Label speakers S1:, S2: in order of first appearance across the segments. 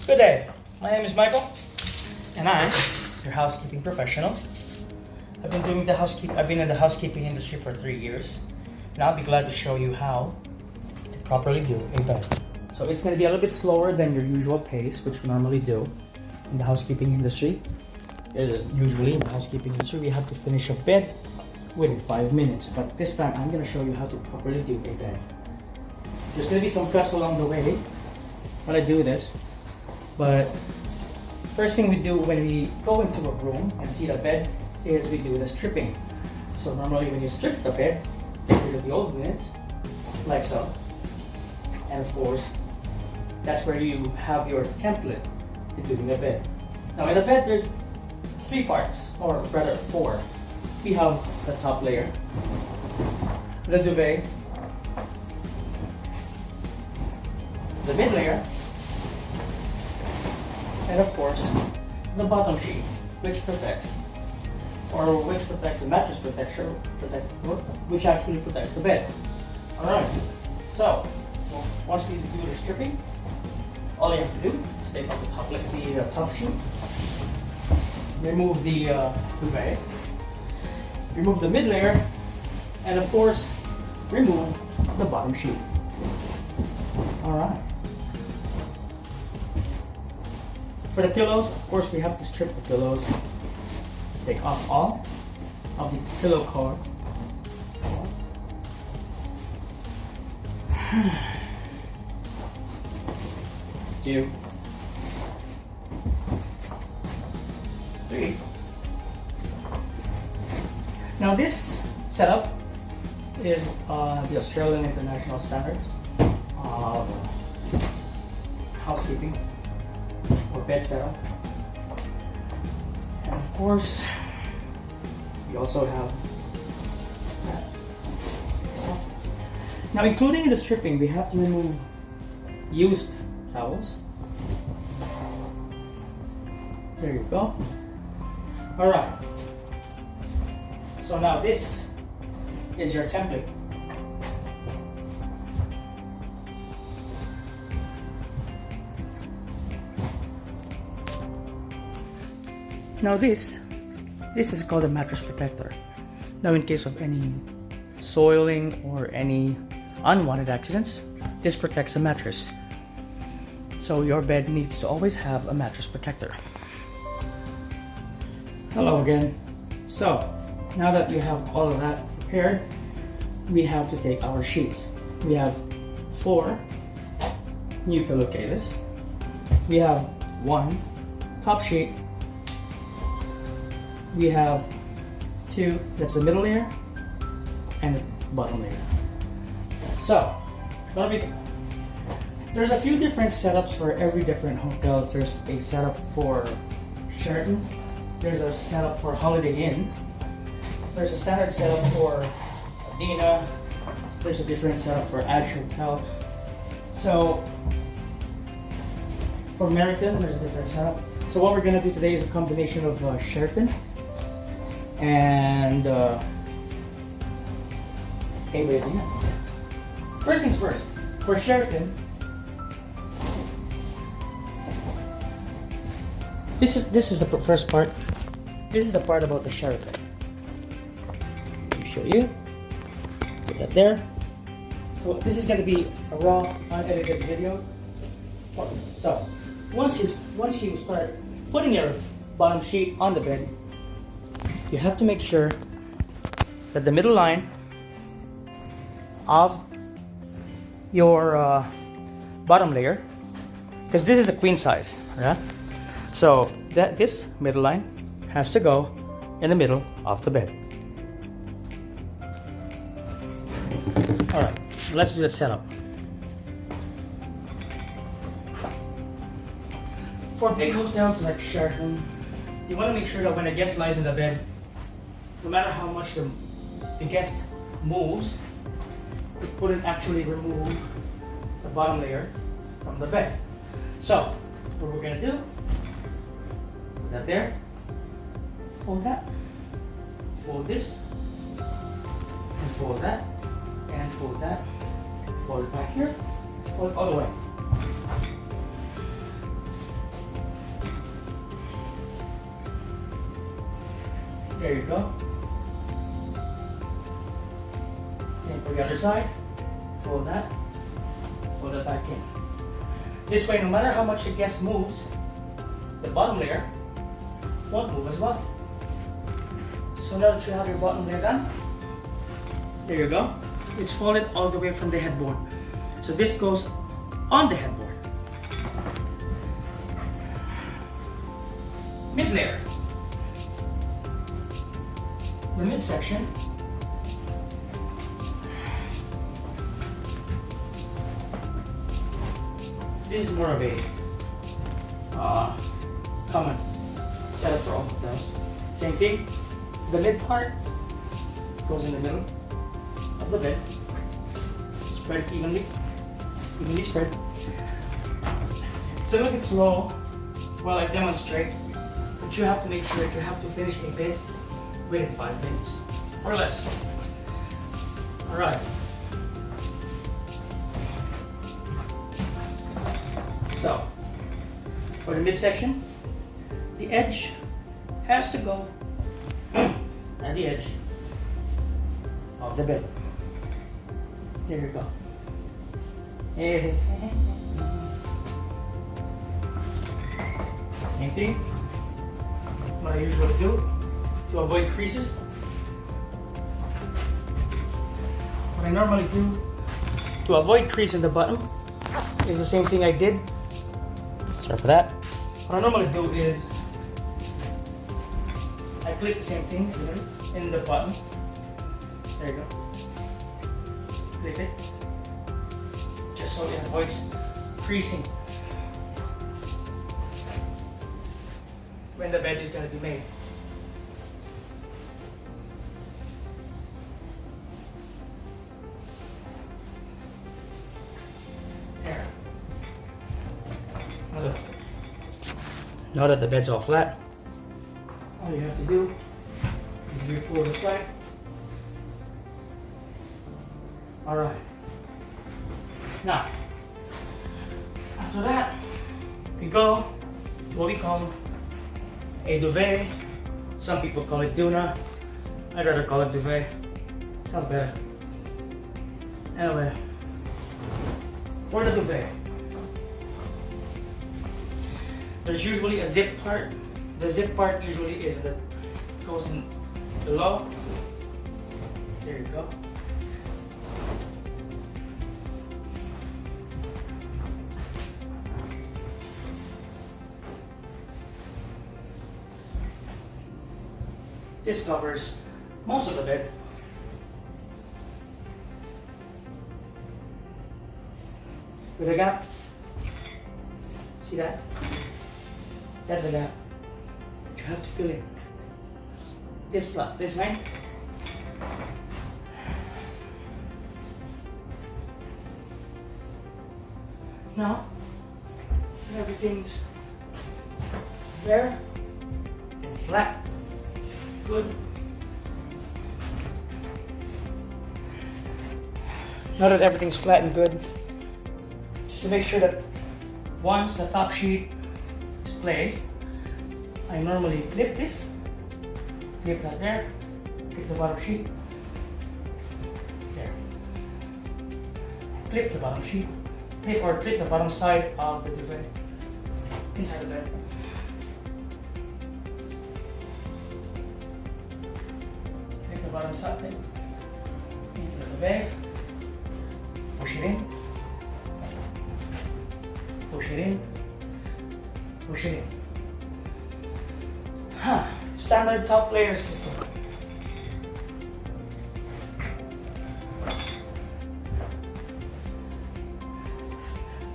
S1: Good day. My name is Michael, and I'm your housekeeping professional. I've been in the housekeeping industry for 3 years, and I'll be glad to show you how to properly do a bed. So it's going to be a little bit slower than your usual pace, which we normally do in the housekeeping industry. Usually in the housekeeping industry, we have to finish a bed within 5 minutes, but this time I'm going to show you how to properly do a bed. There's going to be some cuts along the way when I do this, but first thing we do when we go into a room and see the bed is we do the stripping. So normally when you strip the bed, get rid of the old units, like so. And of course, that's where you have your template to doing the bed. Now in the bed there's 3 parts, or rather 4. We have the top layer, the duvet, the mid layer, and of course the bottom sheet, which protects the mattress which actually protects the bed. Alright, so once we do the stripping, all you have to do is take off the top sheet, remove the duvet, remove the mid layer, and of course remove the bottom sheet. Alright. For the pillows, of course we have to strip the pillows. Take off all of the pillow cord. 2, 3. Now this setup is the Australian International Standards of housekeeping or bed setup. And of course, we also have that. Now including in the stripping, we have to remove used towels. There you go. Alright. So now this is your template. Now this is called a mattress protector. Now in case of any soiling or any unwanted accidents, this protects the mattress. So your bed needs to always have a mattress protector. Hello again. So now that you have all of that prepared, we have to take our sheets. We have 4 new pillowcases. We have 1 top sheet. We have 2, that's the middle layer, and the bottom layer. So, there's a few different setups for every different hotels. There's a setup for Sheraton. There's a setup for Holiday Inn. There's a standard setup for Adina. There's a different setup for Ash Hotel. So, for American, there's a different setup. So what we're gonna do today is a combination of Sheraton and Adina. First things first, for Sheraton, this is the first part. This is the part about the Sheraton. Let me show you. Put that there. So this is going to be a raw, unedited video. So once you start putting your bottom sheet on the bed, you have to make sure that the middle line of your bottom layer, because this is a queen size, right? So this middle line has to go in the middle of the bed. All right, let's do the setup. For big hotels like Sheraton, you want to make sure that when a guest lies in the bed, no matter how much the guest moves, it wouldn't actually remove the bottom layer from the bed. So, what we're going to do, put that there, fold that, fold this, and fold that, and fold that, fold it back here, fold it all the way. There you go. Same for the other side. Fold that back in. This way, no matter how much the guest moves, the bottom layer won't move as well. So now that you have your bottom layer done, there you go. It's folded all the way from the headboard. So this goes on the headboard. Mid layer. The midsection. This is more of a common setup for all hotels. Same thing. The mid part goes in the middle of the bed. Spread it evenly spread. So look, it's slow while I demonstrate, but you have to make sure that you have to finish a bed within 5 minutes or less. All right. So for the midsection, the edge has to go at the edge of the bed. There you go. Same thing. What I usually do to avoid creases. What I normally do to avoid crease in the bottom is the same thing I did. Sorry for that. What I normally do is I clip the same thing in the bottom. There you go. Clip it. Just so it avoids creasing when the bed is going to be made. There. Now that the bed's all flat, all you have to do is you pull this side. Alright. Now, after that, we go to what we call a duvet. Some people call it Duna. I'd rather call it duvet. Sounds better. Anyway, for the duvet, there's usually a zip part. The zip part usually is that goes in below. There you go. This covers most of the bed. With a gap. See that? That's a gap. You have to fill it. This length. Now, everything's there and flat. Good. Now that everything's flat and good, just to make sure that once the top sheet is placed, I normally clip this, clip that there, clip the bottom sheet, there. Clip the bottom sheet, clip the bottom side of the duvet inside the bed. Clip the bottom side into the duvet, push it in, push it in, push it in. Standard top layer system.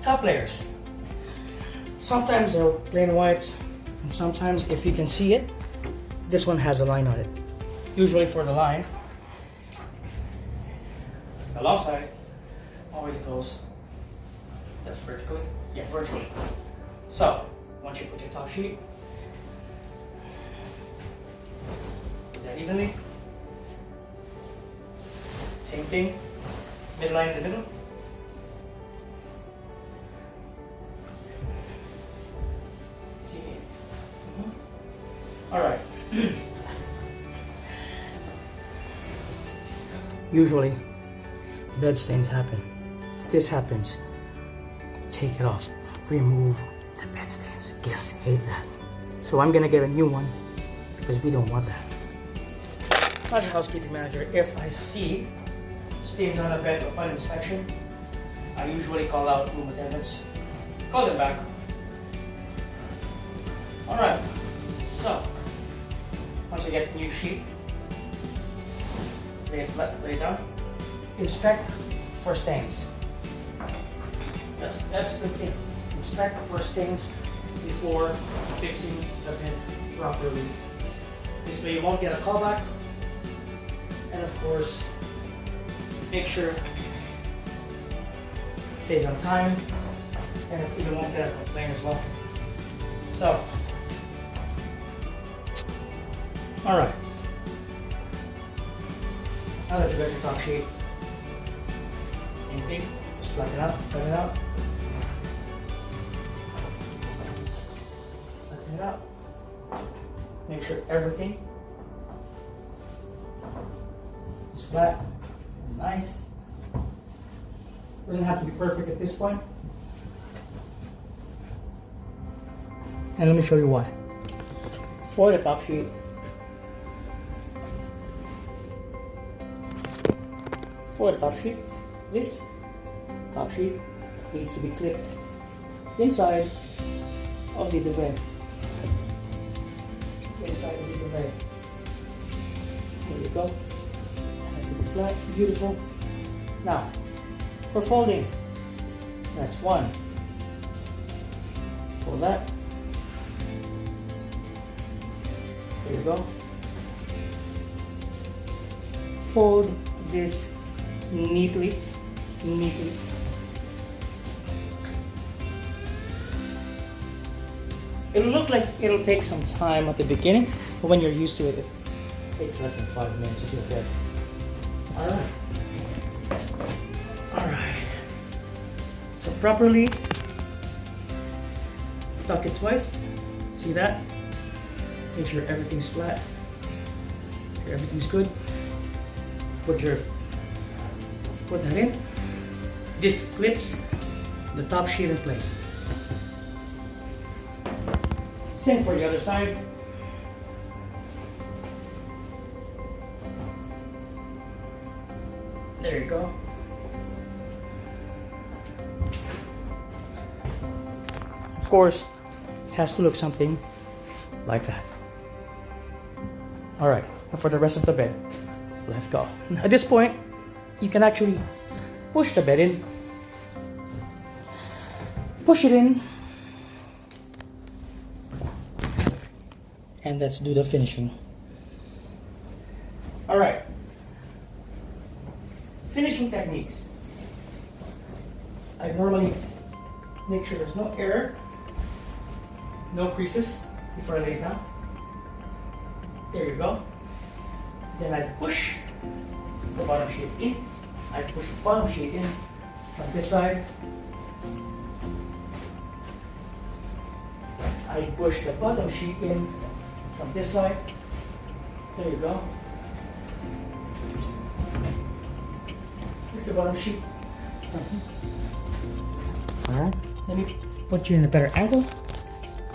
S1: Top layers. Sometimes they're plain white, and sometimes, if you can see it, this one has a line on it. Usually for the line, the long side always goes, that's vertically? Yeah, vertically. So, once you put your top sheet, put that evenly. Same thing, midline in the middle. See? Alright. usually bed stains happen. This happens. Take it off. Remove the bed stains. Guests hate that. So I'm gonna get a new one because we don't want that. As a housekeeping manager, if I see stains on a bed upon inspection, I usually call out room attendants. Call them back. Alright, so once you get new sheet, lay it down. Inspect for stains. That's a good thing. Inspect for stains before fixing the bed properly. This way you won't get a callback. And of course, make sure it saves on time, and you won't get a complaint as well. So, alright. Now that you got your top sheet, same thing, just flatten it out, flatten it out. Flatten it out. Make sure everything is flat and nice. Doesn't have to be perfect at this point. And let me show you why. For the top sheet, this top sheet needs to be clipped inside of the duvet. Inside of the duvet. There you go. It has to be flat, beautiful. Now, for folding, that's one. Fold that. There you go. Fold this neatly. It'll look like it'll take some time at the beginning, but when you're used to it, it takes less than 5 minutes to do that. Alright. So properly tuck it twice. See that? Make sure everything's flat. Make sure everything's good. Put that in. This clips the top sheet in place. Same for the other side. There you go. Of course, it has to look something like that. Alright, and for the rest of the bed, let's go. At this point, you can actually push the bed in. Push it in. And let's do the finishing. Alright. Finishing techniques. I normally make sure there's no error, no creases before I lay it down. There you go. Then I push the bottom sheet in. I push the bottom sheet in from this side. I push the bottom sheet in from this side. There you go. Push the bottom sheet. Alright, let me put you in a better angle.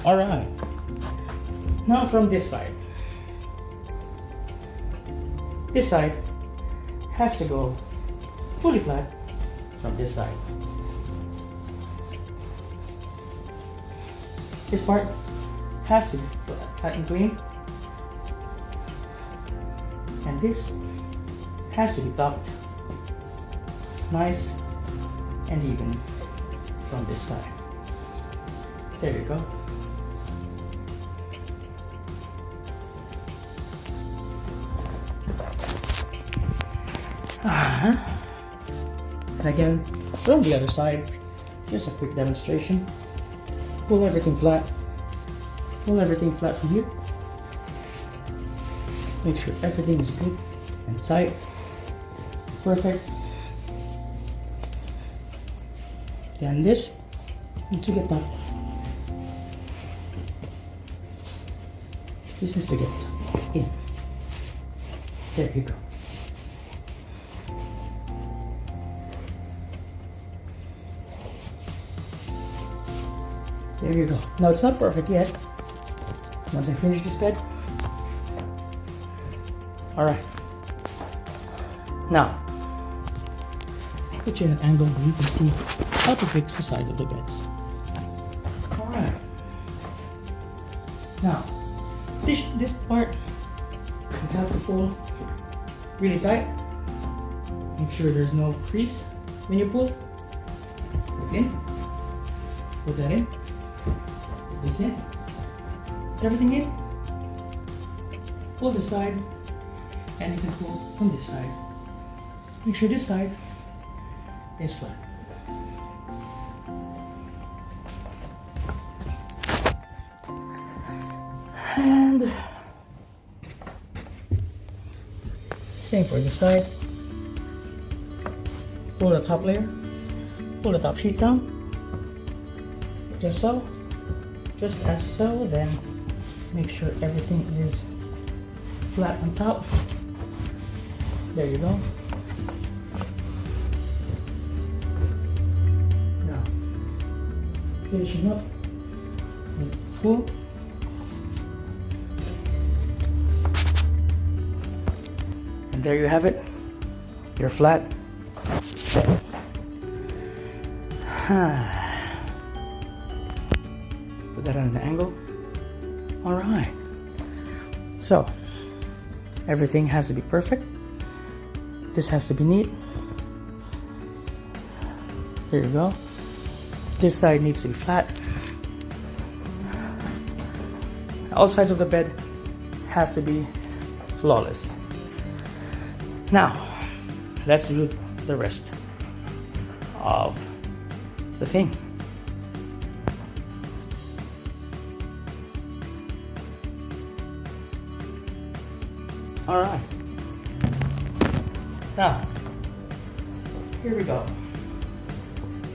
S1: Alright. Now from this side. This side has to go fully flat from this side. This part has to be flat and clean. And this has to be topped nice and even from this side. There you go. And again, from the other side, just a quick demonstration. Pull everything flat. Pull everything flat from here. Make sure everything is good and tight. Perfect. Then this needs to get tucked. This needs to get in. There you go. There you go. Now it's not perfect yet. Once I finish this bed. Alright. Now, put you in an angle where you can see how to fix the side of the beds. Alright. Now, this part, you have to pull really tight. Make sure there's no crease when you pull. Put in. Put that in. Put this in. Put everything in. Pull this side, and you can pull from this side. Make sure this side is flat. And same for this side. Pull the top layer, pull the top sheet down, just so, just as so, then make sure everything is flat on top. There you go. Now, finishing up, pull. And there you have it, your flat. Put that on an angle. All right. So, everything has to be perfect. This has to be neat. There you go. This side needs to be flat. All sides of the bed has to be flawless. Now, let's do the rest of the thing. All right. Now, here we go.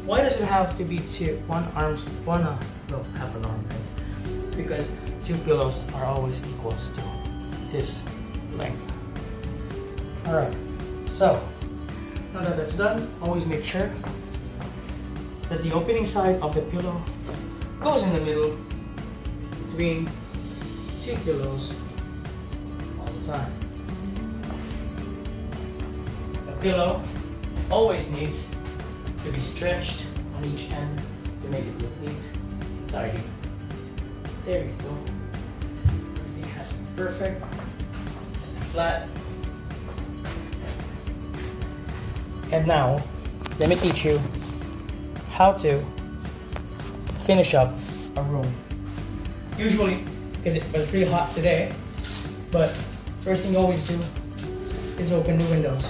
S1: Why does it have to be half an arm? Right? Because two pillows are always equals to this length. All right. So now that that's done, always make sure that the opening side of the pillow goes in the middle between two pillows all the time. The pillow always needs to be stretched on each end to make it look neat, tidy. There you go. Everything has to be perfect, flat. And now, let me teach you how to finish up a room. Usually, because it's pretty hot today, but first thing you always do is open the windows.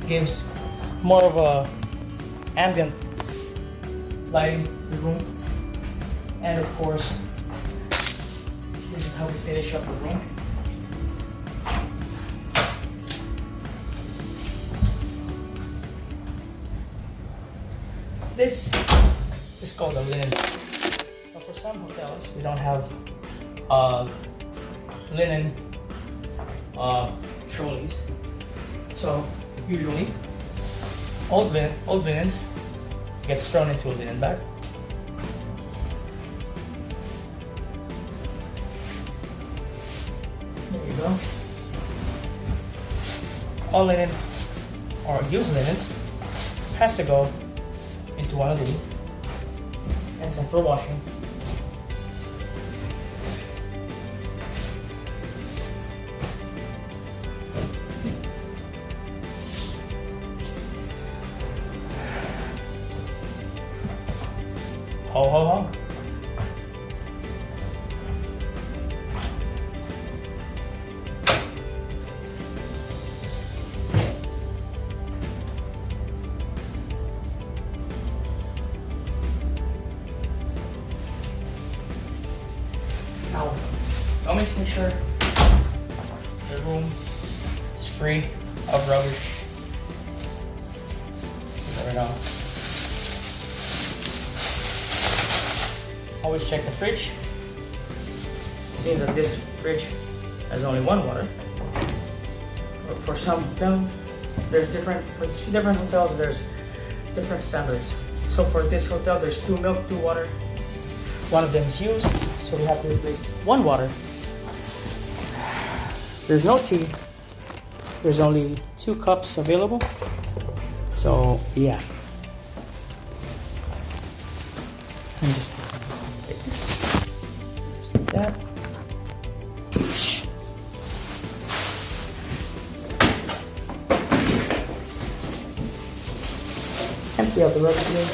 S1: Gives more of a ambient lighting to the room. And of course, this is how we finish up the room. This is called a linen. But for some hotels, we don't have linen trolleys. So usually, old linens gets thrown into a linen bag. There you go. All linen or used linens has to go into one of these and some for washing. Ho ho ho. Now, I'm going to make sure the room is free of rubbish. There we go. Always check the fridge. See that this fridge has only one water. But for some hotels, there's different hotels, there's different standards. So for this hotel, there's 2 milk, 2 water. One of them is used, so we have to replace one water. There's no tea. There's only 2 cups available. So yeah. And just take this. Just like that. Empty out the rubber here.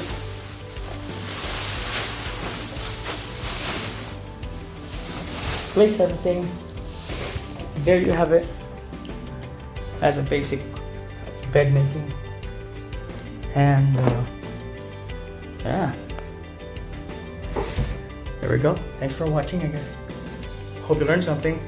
S1: Place everything. There you have it. As a basic bed making. And yeah. There we go. Thanks for watching, I guess. Hope you learned something.